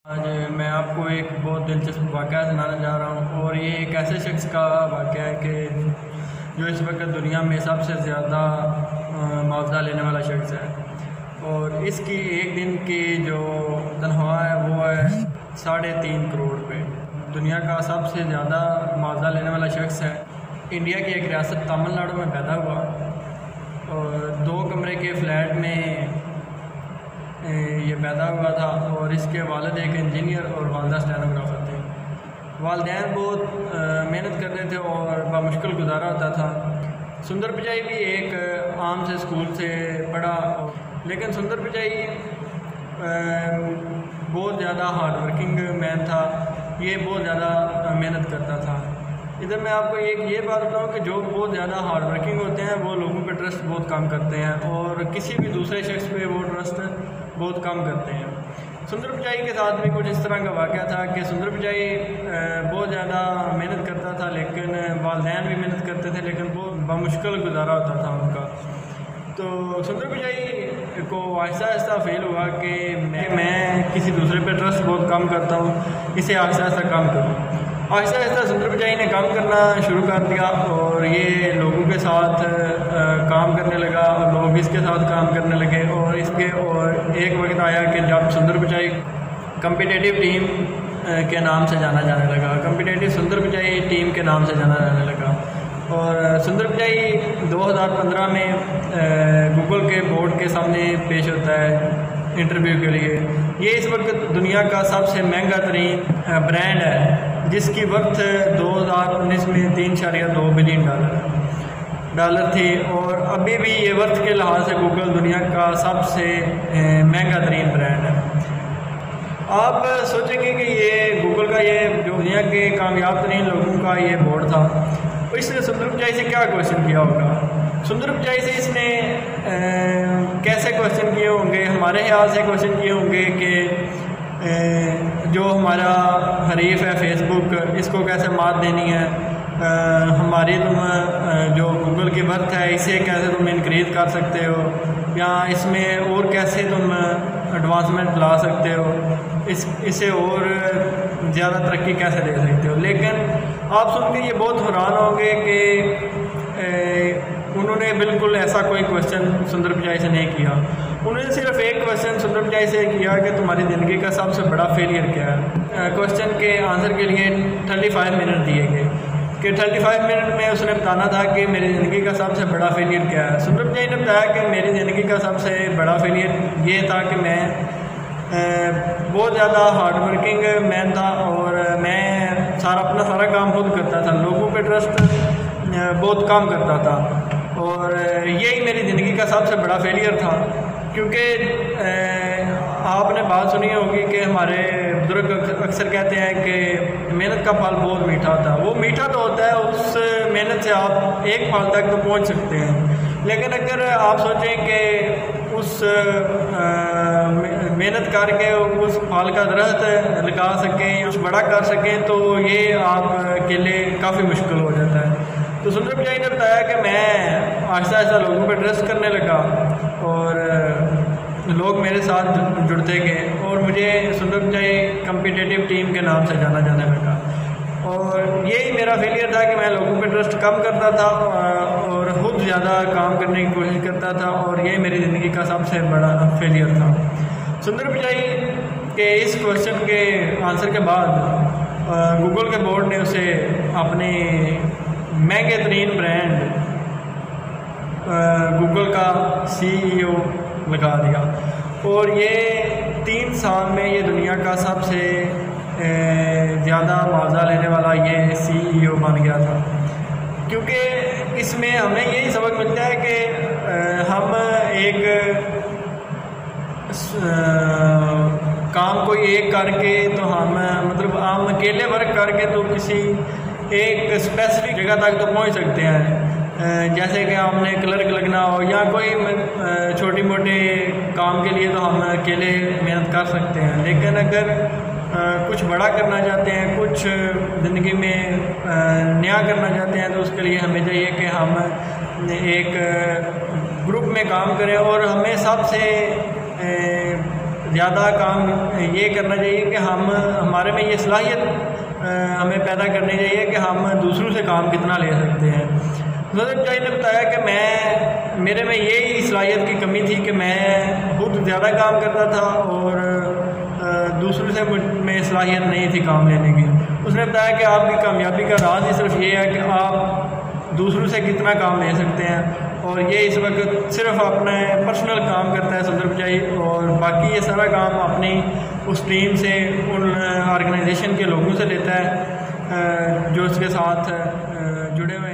आज मैं आपको एक बहुत दिलचस्प वाक़या सुनाने जा रहा हूँ और ये एक ऐसे शख्स का वाक़या है कि जो इस वक्त दुनिया में सबसे ज़्यादा मुआवजा लेने वाला शख्स है और इसकी एक दिन की जो तनख्वाह है वो है 3.5 करोड़ रुपये। दुनिया का सबसे ज़्यादा मुआवजा लेने वाला शख्स है। इंडिया की एक रियासत तमिलनाडु में पैदा हुआ और 2 कमरे के फ्लैट में ये पैदा हुआ था और इसके वालिद एक इंजीनियर और वालदा स्टेनोग्राफर थे। वालिदैन बहुत मेहनत करते थे और बामुश्किल गुजारा होता था। सुंदर पिचाई भी एक आम से स्कूल से पढ़ा, लेकिन सुंदर पिचाई बहुत ज़्यादा हार्ड वर्किंग मैन था। ये बहुत ज़्यादा मेहनत करता था। इधर मैं आपको ये बात बताऊँ कि जो बहुत ज़्यादा हार्ड वर्किंग होते हैं वो लोगों पे ट्रस्ट बहुत कम करते हैं और किसी भी दूसरे शख्स पे वो ट्रस्ट बहुत कम करते हैं। सुंदर पिचाई के साथ भी कुछ इस तरह का वाक़या था कि सुंदर पिचाई बहुत ज़्यादा मेहनत करता था, लेकिन वालिदैन भी मेहनत करते थे, लेकिन बहुत बामुश्किल गुजारा होता था उनका। तो सुंदर पिचाई को आहिस्ता आहिस्ता फील हुआ कि मैं किसी दूसरे पे ट्रस्ट बहुत कम करता हूँ, इसे आहिस्ता आहिस्ता कम करूँ। आहिस्ता आहिस्ता सुंदर पिचाई ने काम करना शुरू कर दिया और ये लोगों के साथ काम करने लगा और लोग इसके साथ काम करने लगे और एक वक्त आया कि जब सुंदर पिचाई कम्पिटिटिव टीम के नाम से जाना जाने लगा, कम्पिटिटिव सुंदर पिचाई टीम के नाम से जाना जाने लगा। और सुंदर पिचाई 2015 में गूगल के बोर्ड के सामने पेश होता है इंटरव्यू के लिए। ये इस वक्त दुनिया का सबसे महंगा तरीन ब्रांड है जिसकी वर्थ 2019 में 3.2 बिलियन डॉलर थी और अभी भी ये वर्थ के लिहाज से गूगल दुनिया का सबसे महंगा तरीन ब्रांड है। आप सोचेंगे कि ये गूगल का ये जो दुनिया के कामयाब तरीन लोगों का ये बोर्ड था, तो इसने सुंदर पिचाई से क्या क्वेश्चन किया होगा? सुंदर पिचाई से इसने कैसे क्वेश्चन किए होंगे? हमारे ख्याल से क्वेश्चन किए होंगे कि जो हमारा हरीफ है फेसबुक, इसको कैसे मात देनी है, हमारी तुम जो गूगल की वर्थ है इसे कैसे तुम इंक्रीज कर सकते हो, या इसमें और कैसे तुम एडवांसमेंट ला सकते हो, इसे और ज़्यादा तरक्की कैसे दे सकते हो। लेकिन आप सुन के ये बहुत हैरान होंगे कि उन्होंने बिल्कुल ऐसा कोई क्वेश्चन सुंदर पिचाई से नहीं किया। उन्होंने सिर्फ एक क्वेश्चन सुंदर पिचाई से किया कि तुम्हारी ज़िंदगी का सबसे बड़ा फेलियर क्या है। क्वेश्चन के आंसर के लिए 35 मिनट दिए गए कि 35 मिनट में उसने बताना था कि मेरी ज़िंदगी का सबसे बड़ा फेलियर क्या है। सुंदर पिचाई ने बताया कि मेरी ज़िंदगी का सबसे बड़ा फेलियर ये था कि मैं बहुत ज़्यादा हार्ड वर्किंग मैन था और मैं अपना सारा काम खुद करता था, लोगों पे ट्रस्ट बहुत कम करता था और यही मेरी ज़िंदगी का सबसे बड़ा फेलियर था। क्योंकि आपने बात सुनी होगी कि हमारे बुजुर्ग अक्सर कहते हैं कि मेहनत का फल बहुत मीठा होता है। वो मीठा तो होता है, उस मेहनत से आप एक फल तक तो पहुंच सकते हैं, लेकिन अगर आप सोचें कि उस मेहनत करके उस फल का दरख्त लगा सकें, कुछ बड़ा कर सकें, तो ये आपके लिए काफ़ी मुश्किल हो जाता है। तो सुंदर पिचाई ने बताया कि मैं आहिस्ता आहिस्ता लोगों पर ट्रस्ट करने लगा और लोग मेरे साथ जुड़ते गए और मुझे सुंदर पिचाई कम्पिटिटिव टीम के नाम से जाना जाने लगा। और यही मेरा फेलियर था कि मैं लोगों पे ट्रस्ट कम करता था और खुद ज़्यादा काम करने की कोशिश करता था और यही मेरी ज़िंदगी का सबसे बड़ा फेलियर था। सुंदर पिचाई के इस क्वेश्चन के आंसर के बाद गूगल के बोर्ड ने उसे अपने महंगे तरीन ब्रांड गूगल का CEO लगा दिया और ये 3 साल में ये दुनिया का सबसे ज़्यादा मुआवजा लेने वाला ये CEO बन गया था। क्योंकि इसमें हमें यही सबक मिलता है कि हम एक काम को एक करके तो हम अकेले वर्क करके तो किसी एक स्पेसिफिक जगह तक तो पहुंच सकते हैं। जैसे कि हमने क्लर्क लगना हो या कोई छोटी मोटे काम के लिए तो हम अकेले मेहनत कर सकते हैं, लेकिन अगर कुछ बड़ा करना चाहते हैं, कुछ ज़िंदगी में नया करना चाहते हैं, तो उसके लिए हमें चाहिए कि हम एक ग्रुप में काम करें और हमें सबसे ज़्यादा काम ये करना चाहिए कि हमारे में ये सलाहियत हमें पैदा करनी चाहिए कि हम दूसरों से काम कितना ले सकते हैं। सदर चाई ने बताया कि मेरे में यही सलाहियत की कमी थी कि मैं खुद ज़्यादा काम करता था और दूसरों से में सलाहियत नहीं थी काम लेने की। उसने बताया कि आपकी कामयाबी का राज ही सिर्फ ये है कि आप दूसरों से कितना काम ले सकते हैं, और ये इस वक्त सिर्फ अपने पर्सनल काम करता है सदर बचाई, और बाकी ये सारा काम अपनी उस टीम से, उन ऑर्गेनाइजेशन के लोगों से लेता है जो उसके साथ जुड़े हुए हैं।